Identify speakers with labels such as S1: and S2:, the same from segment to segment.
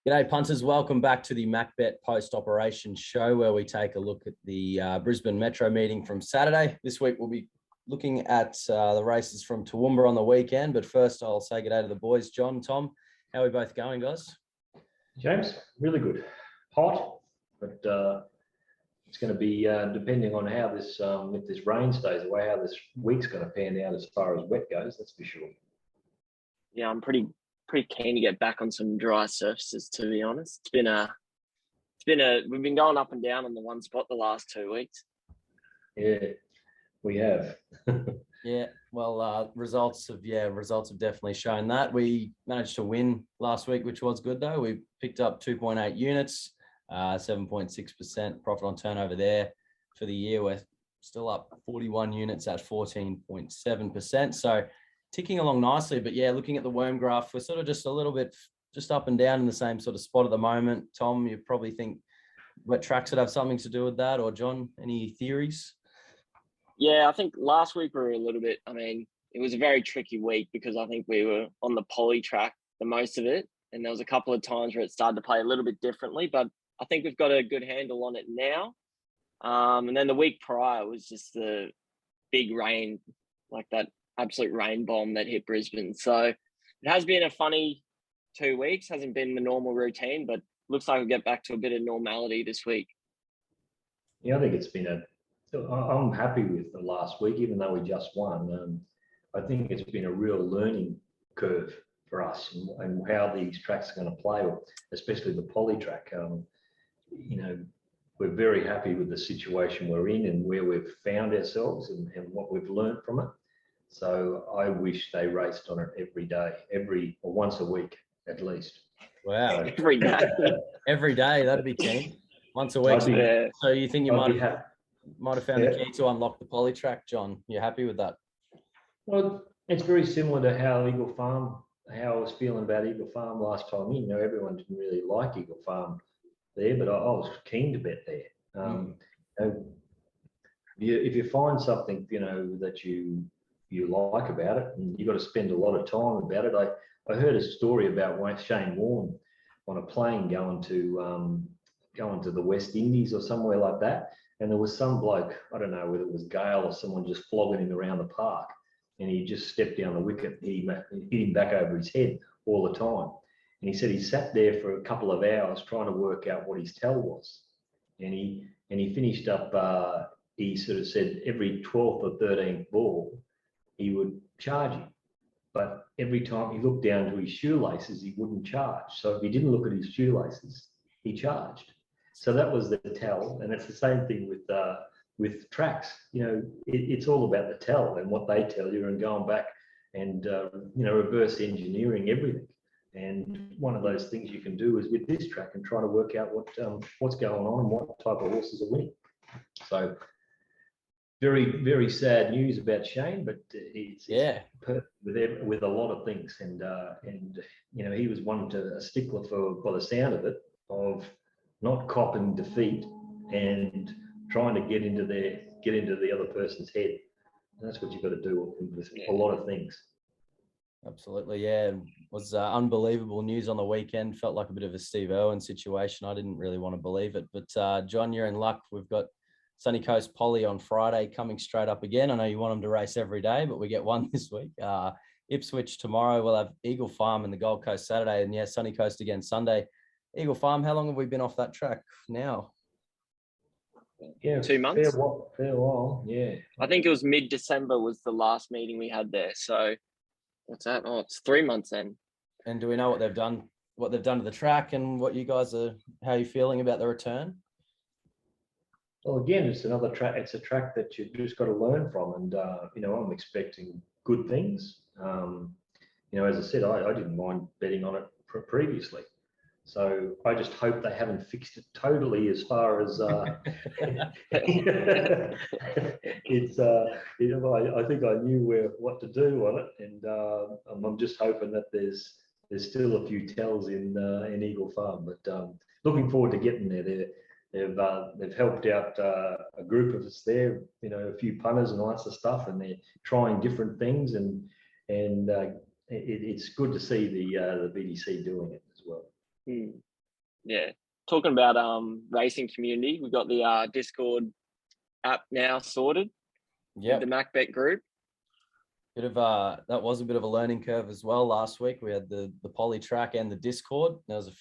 S1: G'day punters, welcome back to the MacBet post-operation show where we take a look at the Brisbane Metro meeting from Saturday. This week we'll be looking at the races from Toowoomba on the weekend, but first I'll say g'day to the boys. John, Tom, how are we both going, guys?
S2: James, really good. Hot, but it's going to be depending on how this, if this rain stays away, how this week's going to pan out as far as wet goes, that's for sure.
S3: Yeah, I'm pretty keen to get back on some dry surfaces, to be honest. We've been going up and down on the one spot the last 2 weeks.
S2: Yeah, we have.
S1: Yeah, well, results have definitely shown that. We managed to win last week, which was good though. We picked up 2.8 units, 7.6% profit on turnover there for the year. We're still up 41 units at 14.7%. So ticking along nicely, but yeah, looking at the worm graph, we're sort of just a little bit just up and down in the same sort of spot at the moment. Tom, you probably think wet tracks would have something to do with that, or John, any theories?
S3: Yeah, I think last week we were a little bit, it was a very tricky week because I think we were on the poly track the most of it, and there was a couple of times where it started to play a little bit differently, but I think we've got a good handle on it now. And then the week prior was just the big rain, like that absolute rain bomb that hit Brisbane. So it has been a funny 2 weeks, hasn't been the normal routine, but looks like we'll get back to a bit of normality this week.
S2: Yeah, I think it's been I'm happy with the last week, even though we just won. I think it's been a real learning curve for us and how these tracks are going to play, especially the poly track. We're very happy with the situation we're in and where we've found ourselves and what we've learned from it. So I wish they raced on it every day, or once a week at least.
S1: Wow.
S3: Every day.
S1: Every day, that'd be keen. Once a week. So you think you might have found the key to unlock the poly track, John? You're happy with that?
S2: Well, it's very similar to how I was feeling about Eagle Farm last time in. Everyone didn't really like Eagle Farm there, but I was keen to bet there. If you find something, that you like about it, and you've got to spend a lot of time about it. I heard a story about Shane Warne on a plane going to the West Indies or somewhere like that, and there was some bloke, I don't know whether it was Gale or someone, just flogging him around the park, and he just stepped down the wicket, hit him back over his head all the time. And he said he sat there for a couple of hours trying to work out what his tell was, and he finished up. He sort of said every 12th or 13th ball he would charge him, but every time he looked down to his shoelaces, he wouldn't charge. So if he didn't look at his shoelaces, he charged. So that was the tell, and it's the same thing with tracks. It's all about the tell and what they tell you, and going back and reverse engineering everything. And one of those things you can do is with this track and try to work out what's going on and what type of horses are winning. So very, very sad news about Shane, but it's with a lot of things, and he was a stickler for, by the sound of it, of not copping defeat and trying to get into the other person's head. And that's what you've got to do with a lot of things.
S1: Absolutely, yeah. It was unbelievable news on the weekend. Felt like a bit of a Steve Irwin situation. I didn't really want to believe it, but John, you're in luck. We've got Sunny Coast Poly on Friday coming straight up again. I know you want them to race every day, but we get one this week. Ipswich tomorrow. We'll have Eagle Farm and the Gold Coast Saturday, and yeah, Sunny Coast again Sunday. Eagle Farm, how long have we been off that track now?
S3: Yeah, 2 months.
S2: Fair while, yeah.
S3: I think it was mid-December was the last meeting we had there. So what's that? Oh, it's 3 months then. And
S1: do we know what they've done to the track, and what you guys how are you feeling about the return?
S2: Well, again, it's another track. It's a track that you've just got to learn from, and I'm expecting good things. As I said, I didn't mind betting on it previously, so I just hope they haven't fixed it totally as far as it's. I think I knew what to do on it, and I'm just hoping that there's still a few tells in Eagle Farm, but looking forward to getting there. They've helped out a group of us there, a few punters and all that sort of stuff, and they're trying different things, and it's good to see the BDC doing it as well.
S3: Yeah. Talking about racing community, we've got the Discord app now sorted with the MacBet group.
S1: Bit of that was a bit of a learning curve as well. Last week we had the poly track and the Discord. There was a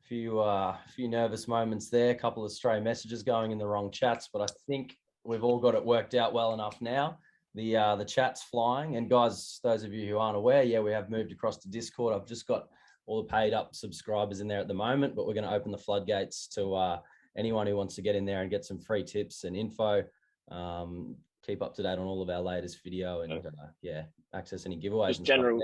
S1: few nervous moments there, a couple of stray messages going in the wrong chats, but I think we've all got it worked out well enough now. The chat's flying, and guys, those of you who aren't aware, we have moved across to Discord. I've just got all the paid up subscribers in there at the moment, but we're going to open the floodgates to anyone who wants to get in there and get some free tips and info. Keep up to date on all of our latest video and access any giveaways.
S3: Just general,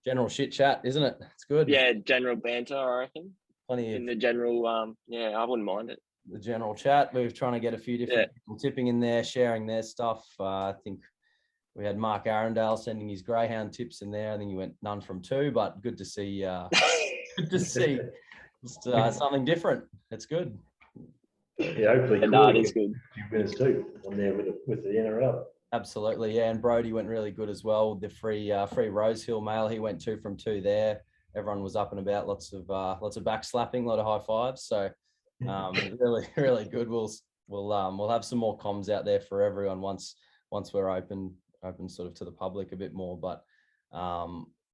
S1: general shit chat, isn't it? It's good.
S3: Yeah, general banter, I reckon.
S1: Plenty
S3: in the general, I wouldn't mind it.
S1: The general chat. We're trying to get a few different people tipping in there, sharing their stuff. I think we had Mark Arundel sending his greyhound tips in there. I think he went none from two, but good to see. Good to see just, something different. It's good.
S2: Yeah, hopefully.
S3: It is good.
S2: A few winners too on there with the NRL.
S1: Absolutely, yeah. And Brody went really good as well. The free Rose Hill mail. He went 2 from 2 there. Everyone was up and about. Lots of back slapping, a lot of high fives. So really, really good. We'll have some more comms out there for everyone once we're open sort of to the public a bit more. But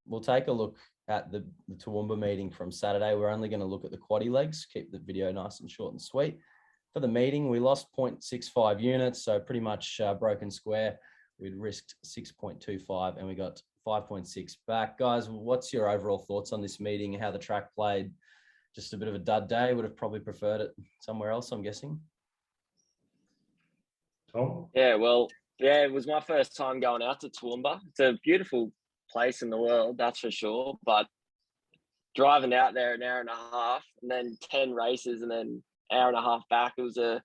S1: we'll take a look at the Toowoomba meeting from Saturday. We're only going to look at the Quaddie legs. Keep the video nice and short and sweet. For the meeting, we lost 0.65 units, so pretty much broken square. We'd risked 6.25 and we got 5.6 back. Guys, what's your overall thoughts on this meeting, how the track played? Just a bit of a dud day. Would have probably preferred it somewhere else, I'm guessing.
S2: Tom?
S3: Yeah, well, it was my first time going out to Toowoomba. It's a beautiful place in the world, that's for sure. But driving out there an hour and a half and then 10 races and then hour and a half back, it was a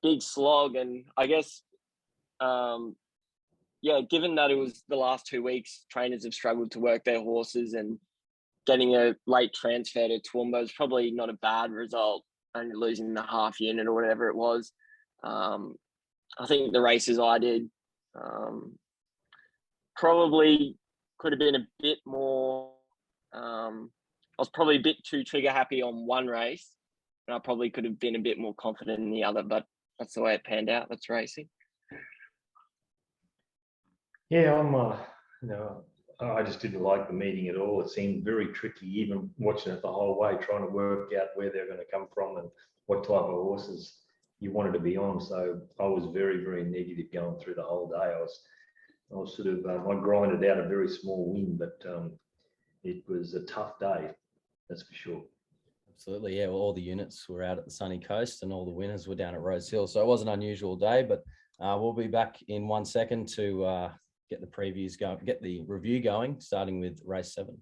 S3: big slog. And I guess given that it was the last 2 weeks, trainers have struggled to work their horses, and getting a late transfer to Toowoomba is probably not a bad result, only losing the half unit or whatever it was. I think the races I did probably could have been a bit more. I was probably a bit too trigger happy on one race, and I probably could have been a bit more confident in the other, but that's the way it panned out. That's racing.
S2: Yeah, I just didn't like the meeting at all. It seemed very tricky, even watching it the whole way, trying to work out where they're going to come from and what type of horses you wanted to be on. So I was very, very negative going through the whole day. I was sort of, I grinded out a very small win, but it was a tough day, that's for sure.
S1: Absolutely, yeah. Well, all the units were out at the sunny coast and all the winners were down at Rose Hill. So it was an unusual day, but we'll be back in 1 second to get the previews going, get the review going, starting with race 7.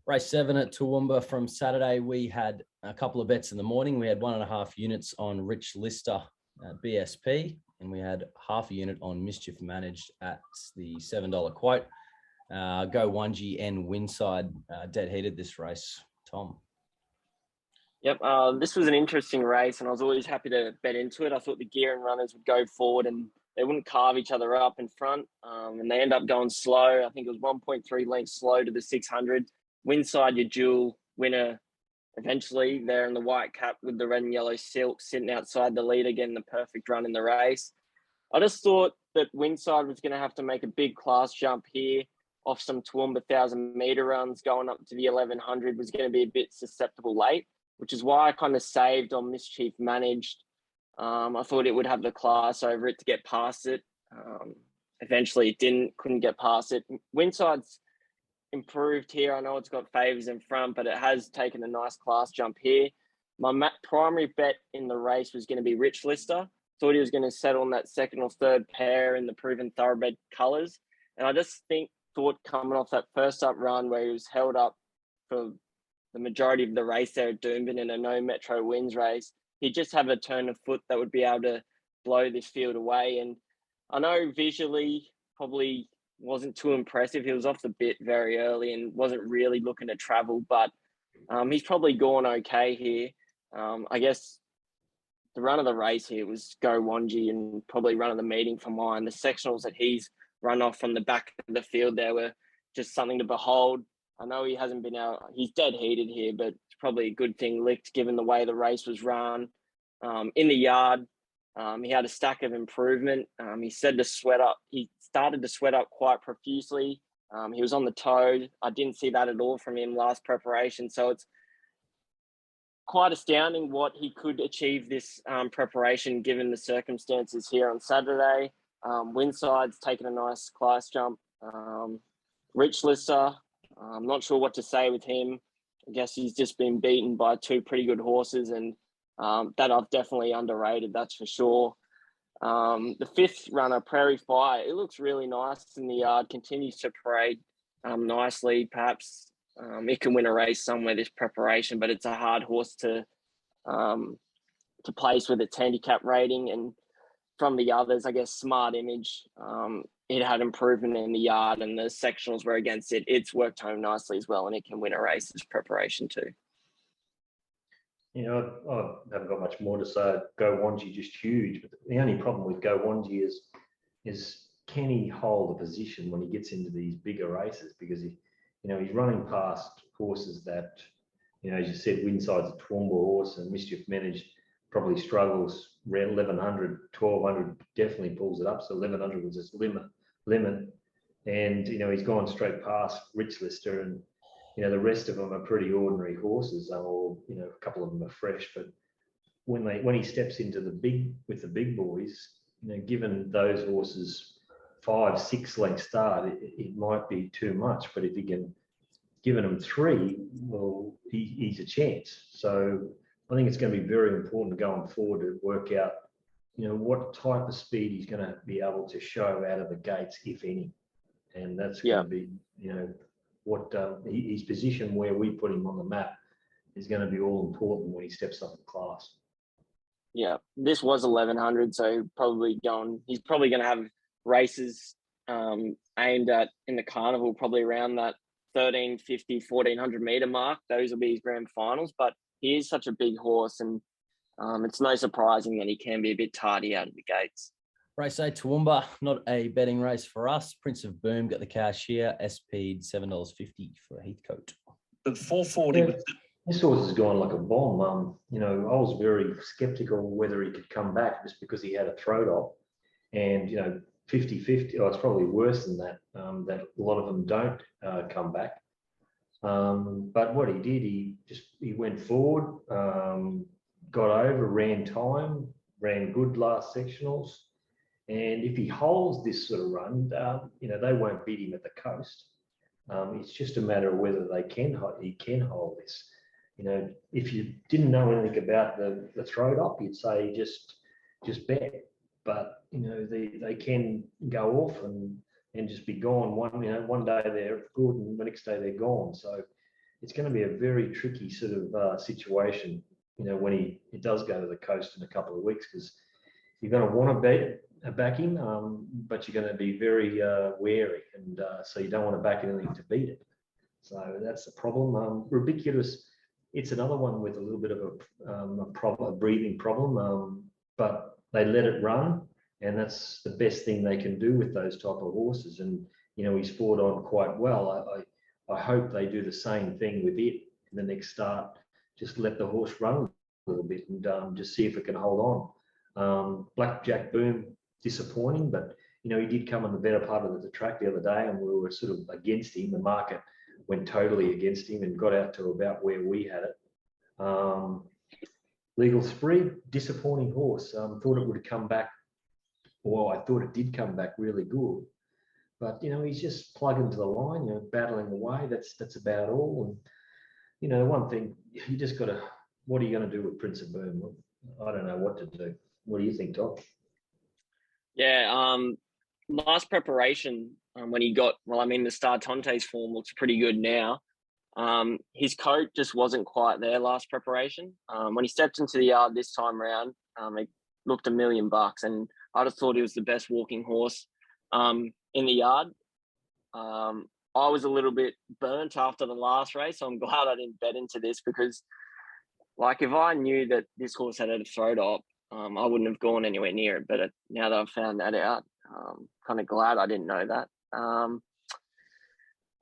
S1: Race 7 at Toowoomba from Saturday. We had a couple of bets in the morning. We had 1.5 units on Rich Lister at BSP, and we had half a unit on Mischief Managed at the $7 quote. Go Onegie and Winside dead heated this race. Tom.
S3: Yep, this was an interesting race, and I was always happy to bet into it. I thought the gear and runners would go forward and they wouldn't carve each other up in front, and they end up going slow. I think it was 1.3 lengths slow to the 600. Winside, your dual winner, eventually there in the white cap with the red and yellow silk sitting outside the leader, getting the perfect run in the race. I just thought that Winside was going to have to make a big class jump here off some Toowoomba 1,000-metre runs going up to the 1,100, was going to be a bit susceptible late, which is why I kind of saved on Mischief Managed. I thought it would have the class over it to get past it. Eventually it couldn't get past it. Winside's improved here. I know it's got favours in front, but it has taken a nice class jump here. My primary bet in the race was going to be Rich Lister. Thought he was going to settle on that second or third pair in the proven thoroughbred colours. And I just thought coming off that first up run where he was held up for the majority of the race there at Doomben in a no Metro wins race, he'd just have a turn of foot that would be able to blow this field away. And I know visually probably wasn't too impressive. He was off the bit very early and wasn't really looking to travel, but he's probably gone okay here. I guess the run of the race here was Go Wanji and probably run of the meeting for mine. The sectionals that he's run off from the back of the field there were just something to behold. I know he hasn't been out. He's dead heated here, but it's probably a good thing licked given the way the race was run. In the yard, he had a stack of improvement. He started to sweat up quite profusely. He was on the toad. I didn't see that at all from him last preparation. So it's quite astounding what he could achieve this preparation given the circumstances here on Saturday. Winside's taken a nice class jump. Rich Lister, I'm not sure what to say with him. I guess he's just been beaten by two pretty good horses, and that I've definitely underrated, that's for sure. The fifth runner, Prairie Fire, it looks really nice in the yard, continues to parade nicely. Perhaps it can win a race somewhere this preparation, but it's a hard horse to place with its handicap rating. And from the others, I guess Smart Image, it had improvement in the yard, and the sectionals were against it. It's worked home nicely as well, and it can win a race this preparation too.
S2: You know, I haven't got much more to say. Go Wanji just huge. But the only problem with Go Wanji is can he hold a position when he gets into these bigger races? Because he's running past horses that, as you said, Winside's a Toowoomba horse, and Mischief Managed probably struggles around 1100, 1200, definitely pulls it up. So 1100 was his limit. And, he's gone straight past Rich Lister, and, the rest of them are pretty ordinary horses, or, a couple of them are fresh. But when he steps into the big boys, given those horses 5-6 length start, it might be too much. But if he can given him 3, well, he's a chance. So I think it's going to be very important going forward to work out, what type of speed he's going to be able to show out of the gates, if any. And that's going to be, what his position where we put him on the map is going to be all important when he steps up in class. Yeah,
S3: this was 1100, so he's probably going to have races aimed at in the carnival, probably around that 1350, 1400 meter mark. Those will be his grand finals, but he is such a big horse, and it's no surprising that he can be a bit tardy out of the gates.
S1: Race 8, Toowoomba, not a betting race for us. Prince of Boom got the cash here. SP'd $7.50 for a Heathcote.
S4: The 440.
S2: Yeah, this horse has gone like a bomb. I was very sceptical whether he could come back just because he had a throat op. And, 50-50, it's probably worse than that, that a lot of them don't come back. But what he did, he went forward, got over, ran time, ran good last sectionals. And if he holds this sort of run, they won't beat him at the coast. It's just a matter of whether he can hold this. If you didn't know anything about the throat op, you'd say just bet. But they can go off and just be gone. One day they're good, and the next day they're gone. So it's going to be a very tricky sort of situation. When he does go to the coast in a couple of weeks, because you're going to want to back him, but you're going to be very wary, and so you don't want to back anything to beat it. So that's the problem. Ridiculous. It's another one with a little bit of a breathing problem, but they let it run, and that's the best thing they can do with those type of horses. And he's fought on quite well. I hope they do the same thing with it in the next start. Just let the horse run a little bit and just see if it can hold on. Blackjack Boom, disappointing, but he did come on the better part of the track the other day, and we were sort of against him. The market went totally against him and got out to about where we had it. Legal Spree, disappointing horse. Thought it would come back. Well, I thought it did come back really good, but he's just plugging to the line, battling away. That's about all. And one thing, you just got to. What are you going to do with Prince of Boom? I don't know what to do. What do you think, Doc?
S3: Yeah, last preparation when he got, the Star Tonte's form looks pretty good now. His coat just wasn't quite there last preparation. When he stepped into the yard this time round, it looked $1 million, and I just thought he was the best walking horse in the yard. I was a little bit burnt after the last race, so I'm glad I didn't bet into this, because if I knew that this horse had a throat op, I wouldn't have gone anywhere near it. But now that I've found that out, kind of glad I didn't know that.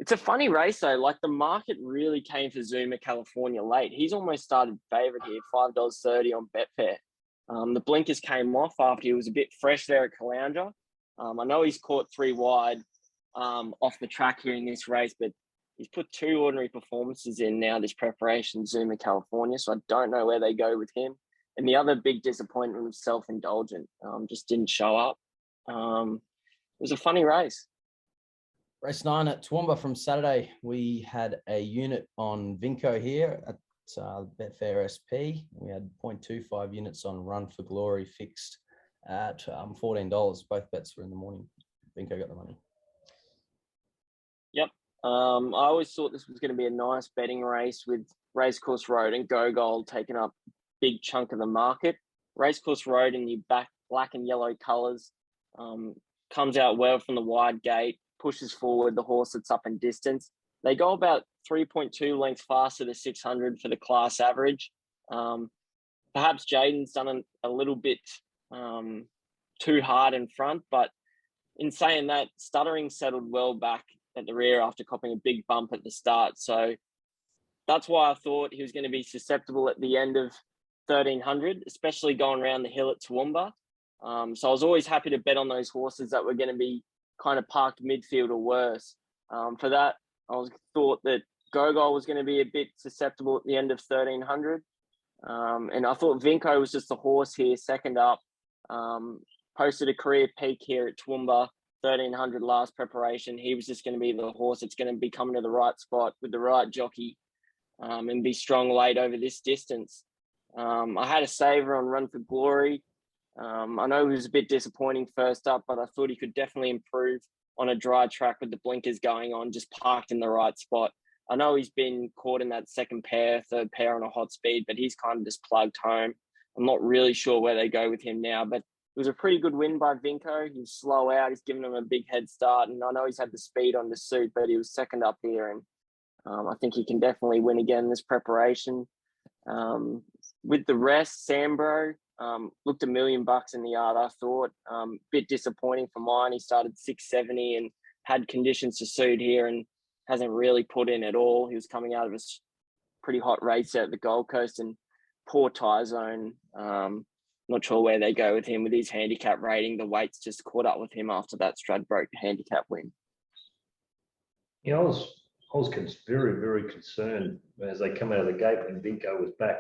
S3: It's a funny race though. Like the market really came for Zuma California late. He's almost started favourite here, $5.30 on Betfair. The blinkers came off after he was a bit fresh there at Caloundra. I know he's caught 3 wide off the track here in this race, but he's put 2 ordinary performances in now this preparation, Zuma California. So I don't know where they go with him. And the other big disappointment was Self-Indulgent. Just didn't show up. It was a funny race.
S1: Race 9 at Toowoomba from Saturday. We had a unit on Vinco here at Betfair SP. We had 0.25 units on Run for Glory fixed at $14. Both bets were in the morning. Vinco got the money.
S3: Yep. I always thought this was going to be a nice betting race with Racecourse Road and Go Gold taking up a big chunk of the market. Racecourse Road in the black and yellow colours comes out well from the wide gate, pushes forward the horse that's up in distance. They go about 3.2 lengths faster to 600 for the class average. Perhaps Jaden's done a little bit too hard in front, but in saying that, Stuttering settled well back at the rear after copping a big bump at the start. So that's why I thought he was going to be susceptible at the end of 1300, especially going around the hill at Toowoomba. So I was always happy to bet on those horses that were going to be kind of parked midfield or worse. For that, I thought that Gogol was going to be a bit susceptible at the end of 1300. And I thought Vinco was just the horse here, second up. Posted a career peak here at Toowoomba, 1300 last preparation. He was just going to be the horse that's going to be coming to the right spot with the right jockey and be strong late over this distance. I had a saver on Run for Glory. I know he was a bit disappointing first up, but I thought he could definitely improve on a dry track with the blinkers going on, just parked in the right spot. I know he's been caught in that second pair, third pair on a hot speed, but he's kind of just plugged home. I'm not really sure where they go with him now, but it was a pretty good win by Vinco. He was slow out. He's given him a big head start, and I know he's had the speed on the suit, but he was second up here, and I think he can definitely win again this preparation. With the rest, Sambro looked $1 million in the yard, I thought. Bit disappointing for mine. He started 670 and had conditions to suit here and hasn't really put in at all. He was coming out of a pretty hot race at the Gold Coast and poor tyre zone. Not sure where they go with him with his handicap rating. The weights just caught up with him after that Stradbroke handicap win.
S2: Yeah, I was very, very concerned as they come out of the gate when Vinco was back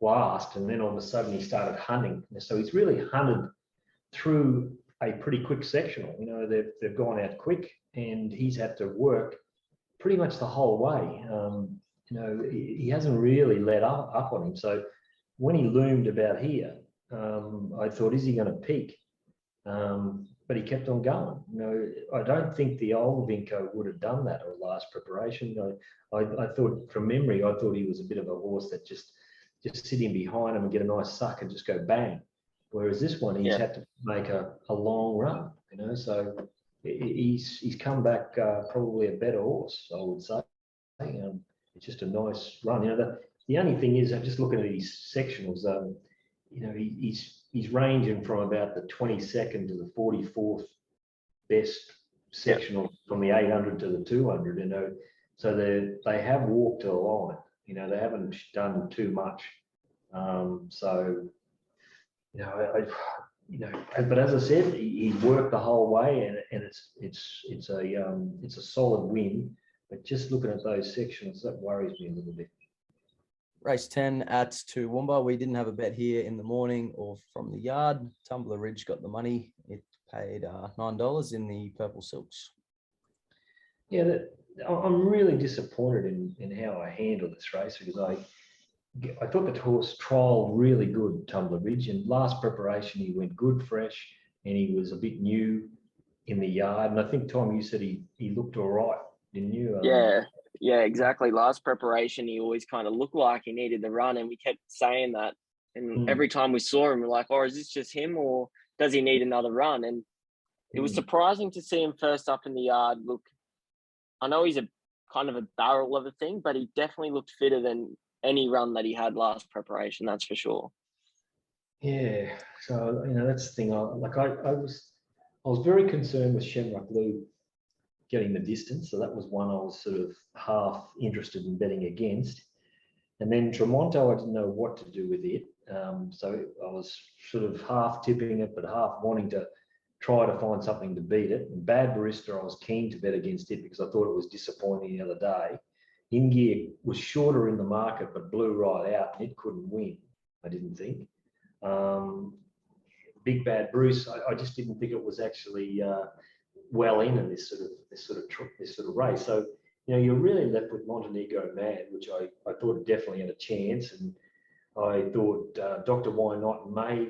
S2: last, and then all of a sudden he started hunting. So he's really hunted through a pretty quick sectional. You know, they've gone out quick, and he's had to work pretty much the whole way. You know, he hasn't really let up on him. So when he loomed about here, I thought, is he going to peak? But he kept on going. You know, I don't think the old Vinco would have done that or last preparation. I thought, from memory, I thought he was a bit of a horse that just sitting behind him and get a nice suck and just go bang. Whereas this one, he's had to make a long run, you know, so he's come back probably a better horse, I would say. It's just a nice run. You know, the only thing is, I'm just looking at his sectionals, you know, he's ranging from about the 22nd to the 44th best sectional from the 800 to the 200, you know, so they have walked a line. You know, they haven't done too much. So, you know, but as I said, he worked the whole way, and it's a solid win. But just looking at those sections, that worries me a little bit.
S1: Race 10 at Toowoomba. We didn't have a bet here in the morning or from the yard. Tumbler Ridge got the money. It paid $9 in the Purple Silks.
S2: Yeah, I'm really disappointed in how I handled this race, because I thought the horse trialled really good, Tumbler Ridge, and last preparation he went good, fresh, and he was a bit new in the yard. And I think, Tom, you said he looked all right, didn't you?
S3: Yeah, exactly. Last preparation, he always kind of looked like he needed the run, and we kept saying that. And every time we saw him, we're like, oh, is this just him, or does he need another run? And it was surprising to see him first up in the yard. Look, I know he's a kind of a barrel of a thing, but he definitely looked fitter than any run that he had last preparation, that's for sure.
S2: Yeah, so, you know, that's the thing. I was very concerned with Shamrock Lou getting the distance. So that was one I was sort of half interested in betting against. And then Tremonto, I didn't know what to do with it. So I was sort of half tipping it, but half wanting to try to find something to beat it. And Bad Barista, I was keen to bet against it because I thought it was disappointing the other day. In Gear was shorter in the market, but blew right out, and it couldn't win, I didn't think. Big Bad Bruce, I just didn't think it was actually well in this sort of race. So, you know, you're really left with Montenegro Man, which I thought definitely had a chance, and I thought Dr. Why Not may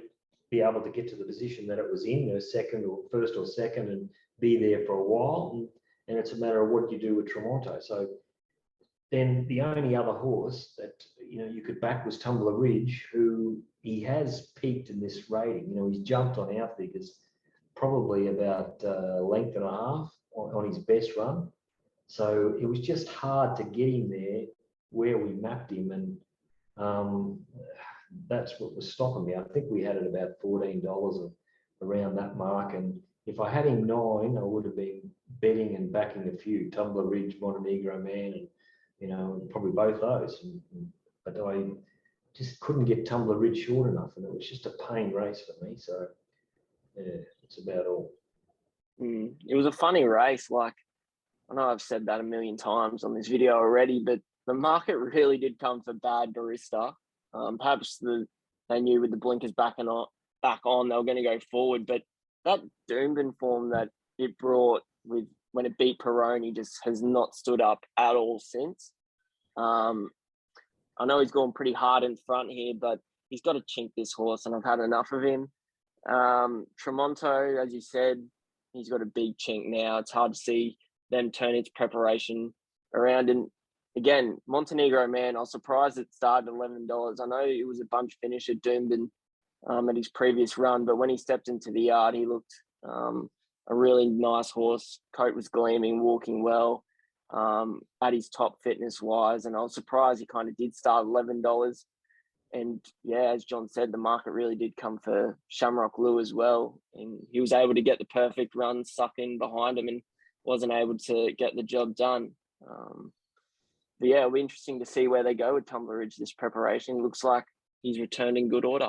S2: be able to get to the position that it was in, you know, first or second, and be there for a while. And it's a matter of what you do with Tremonto. So then the only other horse that, you know, you could back was Tumbler Ridge, who he has peaked in this rating. You know, he's jumped on our figures probably about a length and a half on his best run. So it was just hard to get him there where we mapped him, and that's what was stopping me. I think we had it about $14 around that mark, and if I had him 9, I would have been betting and backing a few, Tumbler Ridge, Montenegro Man, and, you know, probably both those. But I just couldn't get Tumbler Ridge short enough, and it was just a pain race for me. So yeah, that's about all.
S3: It was a funny race. Like, I know I've said that a million times on this video already, but the market really did come for Bad Barista. Perhaps they knew with the blinkers back on, they were going to go forward. But that Doomben form that it brought with when it beat Peroni just has not stood up at all since. I know he's gone pretty hard in front here, but he's got to chink this horse, and I've had enough of him. Tremonto, as you said, he's got a big chink now. It's hard to see them turn its preparation around. And again, Montenegro Man, I was surprised it started at $11. I know it was a bunch finish at Doomben at his previous run, but when he stepped into the yard, he looked a really nice horse. Coat was gleaming, walking well, at his top fitness-wise, and I was surprised he kind of did start $11. And yeah, as John said, the market really did come for Shamrock Lou as well, and he was able to get the perfect run suck in behind him and wasn't able to get the job done. But yeah, it'll be interesting to see where they go with Tumbler Ridge this preparation. It looks like he's returned in good order.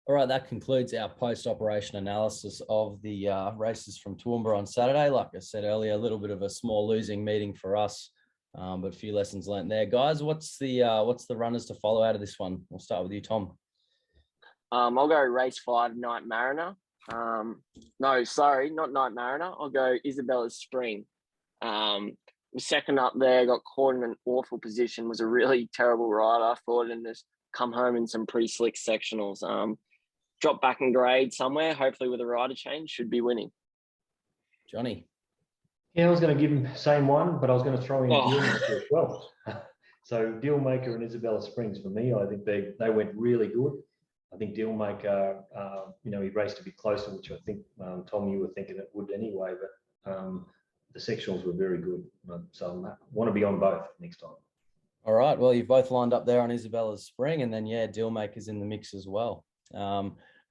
S1: All right, that concludes our post-operation analysis of the races from Toowoomba on Saturday. Like I said earlier, a little bit of a small losing meeting for us, but a few lessons learned there. Guys, what's the runners to follow out of this one? We'll start with you, Tom.
S3: I'll go race 5, Night Mariner. No, sorry, not Night Mariner. I'll go Isabella's Spring. Was second up there, got caught in an awful position, was a really terrible ride, I thought, and just come home in some pretty slick sectionals. Drop back in grade somewhere, hopefully with a rider change, should be winning.
S1: Johnny.
S2: Yeah, I was going to give him the same one, but I was going to throw in Dealmaker as well. So Dealmaker and Isabella Springs, for me, I think they went really good. I think Dealmaker, you know, he raced a bit closer, which I think, Tom, you were thinking it would anyway, but the sectionals were very good. So I want to be on both next time.
S1: All right. Well, you've both lined up there on Isabella's Spring, and then, yeah, Dealmaker's in the mix as well.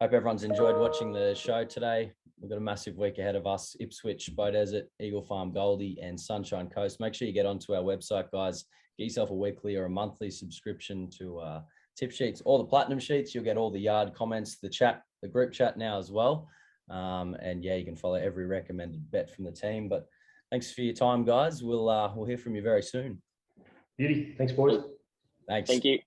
S1: Hope everyone's enjoyed watching the show today. We've got a massive week ahead of us. Ipswich, Bow Desert, Eagle Farm, Goldie, and Sunshine Coast. Make sure you get onto our website, guys. Get yourself a weekly or a monthly subscription to tip sheets or the platinum sheets. You'll get all the yard comments, the chat, the group chat now as well. And yeah, you can follow every recommended bet from the team. But thanks for your time, guys. We'll hear from you very soon.
S2: Beauty. Thanks, boys.
S1: Thanks.
S3: Thank you.